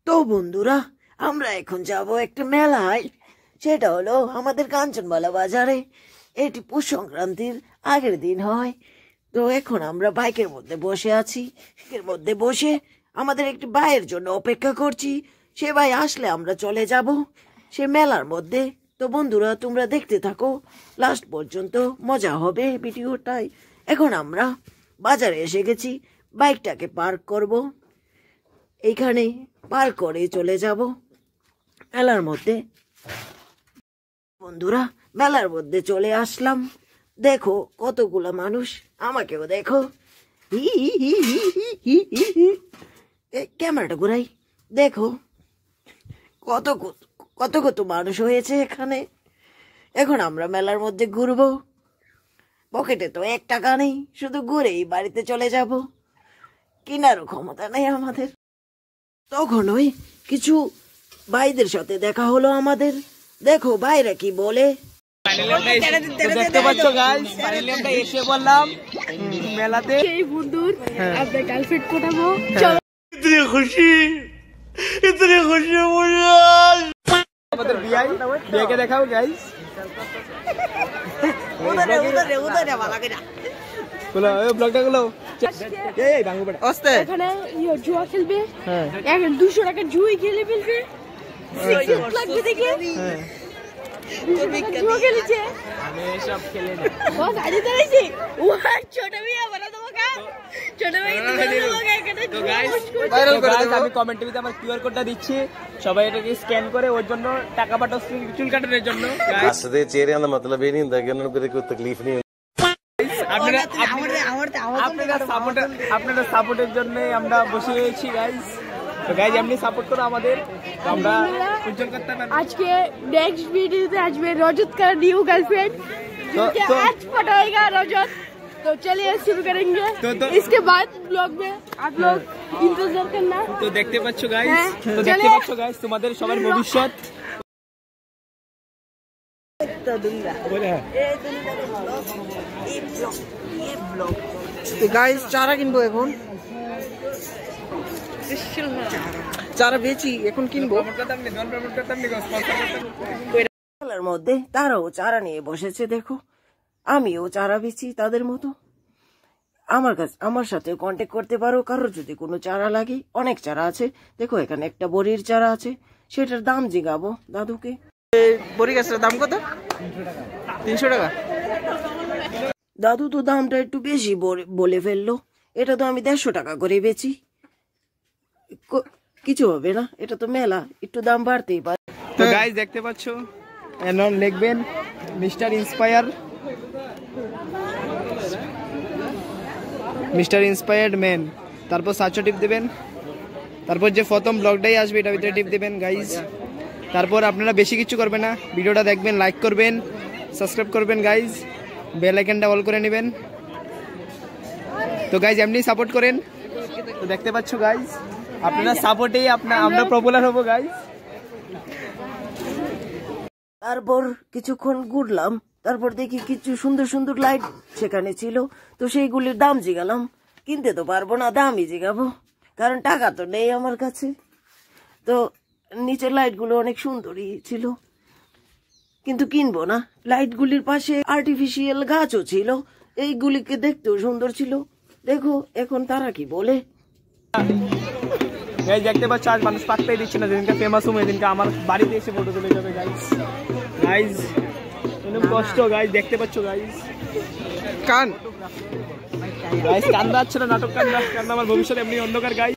তো বন্ধুরা, আমরা এখন যাব একটা মেলায়। সেটা হলো আমাদের কাঞ্চনমালা বাজারে। এটি পৌষ সংক্রান্তির আগের দিন হয়। তো এখন আমরা বাইকের মধ্যে বসে আছি। এর মধ্যে বসে আমাদের একটি ভাইয়ের জন্য অপেক্ষা করছি। সে ভাই আসলে আমরা চলে যাব সে মেলার মধ্যে। তো বন্ধুরা, তোমরা দেখতে থাকো, লাস্ট পর্যন্ত মজা হবে ভিডিওটাই। এখন আমরা বাজারে এসে গেছি, বাইকটাকে পার্ক করব, এইখানে পার্ক করে চলে যাব মেলার মধ্যে। বন্ধুরা, মেলার মধ্যে চলে আসলাম। দেখো কতগুলো মানুষ, আমাকেও দেখো। ক্যামেরাটা ঘুরাই, দেখো কত কত কত মানুষ হয়েছে এখানে। এখন আমরা মেলার মধ্যে ঘুরবো। পকেটে তো 1 টাকা নেই, শুধু ঘুরেই বাড়িতে চলে যাব, কেনারও ক্ষমতা নেই আমাদের। তখন ওই কিছু ভাইদের সাথে দেখা হলো আমাদের। দেখো ভাইরা কি বলে। দেখতে পাচ্ছ গাইস, ফাইনালি আমরা এসে বললাম মেলাতে। এই বন্ধুর আপনার গার্লফ্রেন্ড কোথাবো। ইতনি খুশি আমাদের বিয়াকে দেখাও গাইস। ব্লগটা গুলো এখানে জুয়া খেলবে, 200 টাকা জুই খেলে ফেলবে, লাগবে দেখে জুয়া খেলেছে। আমি এসব খেলে না, আমি কমেন্টের ভিতরে আমার কিউআর কোডটা দিচ্ছি, সবাই এটাকে স্ক্যান করে ওর জন্য টাকা পাঠাও চুল কাটানোর জন্য। हंसदे चेहरे का मतलब ये नहीं होता कि उन्होंने कोई तकलीफ नहीं। আপনারা সাপোর্টের জন্য আমরা বসে রয়েছি গাইস। তো গাইস এমনি সাপোর্ট করো আমাদের, আমরা উজ্জ্বল করতে পারবো। আজকে নেক্সট वीडियोতে আসবে रजत का न्यू गर्लफ्रेंड, तो आज पटाएगा रजत। तो चलिए शुरू करेंगे। इसके बाद ब्लॉग में आप लोग इंतजार करना। তো দেখতে পাচ্ছ গাইস, তো দেখতে পাচ্ছ গাইস তোমাদের সবার ভবিষ্যৎ। গাইস চারা কিনবো এখন, চারা বেচি এখন কিনবো। মেলার মধ্যে তারাও চারা নিয়ে বসেছে, দেখো আমিও চারা বেচি তাদের মতো। আমার সাথে কন্ট্যাক্ট করতে পারো কারোর যদি কোনো চারা লাগে। অনেক চারা আছে, দেখো এখানে একটা বড়ির চারা আছে, সেটার দাম জিগাবো দাদুকে। বড়ি গাছের দাম কত? 300 টাকা। দাদু তো দামটা একটু বেশি বলে ফেললো। এটা তো আমি 150 টাকা করে বেচি। কিছু হবে না, এটা তো মেলা, একটু দাম বাড়তেই পারে। তো গাইস দেখতে পাচ্ছ, এনন লিখবেন মিস্টার ইন্সপায়ার্ড ম্যান, তারপর সার্চ টিপ দেবেন, তারপর যে প্রথম ব্লগটাই আসবে এটা ভিতরে টিপ দেবেন গাইস। তারপর আপনারা বেশি কিছু করবেন না, ভিডিওটা দেখবেন, লাইক করবেন, সাবস্ক্রাইব করবেন গাইস, বেল আইকনটা অল করে নেবেন। তো গাইস এমনি সাপোর্ট করেন। তো দেখতে পাচ্ছ গাইস, আপনারা সাপোর্টেই আমরা পপুলার হব গাইস। তারপর কিছুক্ষণ ঘুরলাম, তারপর দেখি কিছু সুন্দর সুন্দর লাইট সেখানে ছিল। তো সেইগুলির দাম জিগালাম, কিনতে তো পারবো না, দামই জিগাবো, কারণ টাকা তো নেই আমার কাছে। তো নিচের লাইটগুলো অনেক সুন্দরই ছিল, কিন্তু কিনবো না। লাইটগুলির পাশে আর্টিফিশিয়াল গাছও ছিল, এইগুলিকে দেখতেও সুন্দর ছিল। দেখো এখন তারা কি বলে। গাইস দেখতে পাচ্ছ, আজ মানুষ পাত্তাই দিচ্ছে না। যেদিনকে ফেমাস হবো সেদিনকে আমার বাড়িতে এসে ফটো তুলে যাবে গাইস। গাইস এরকম কষ্ট গাইস, দেখতে পাচ্ছ গাইস। গাইস কান্দা হচ্ছে না, নাটক কান্দা আমার ভবিষ্যৎ এমনি অন্ধকার গাইস।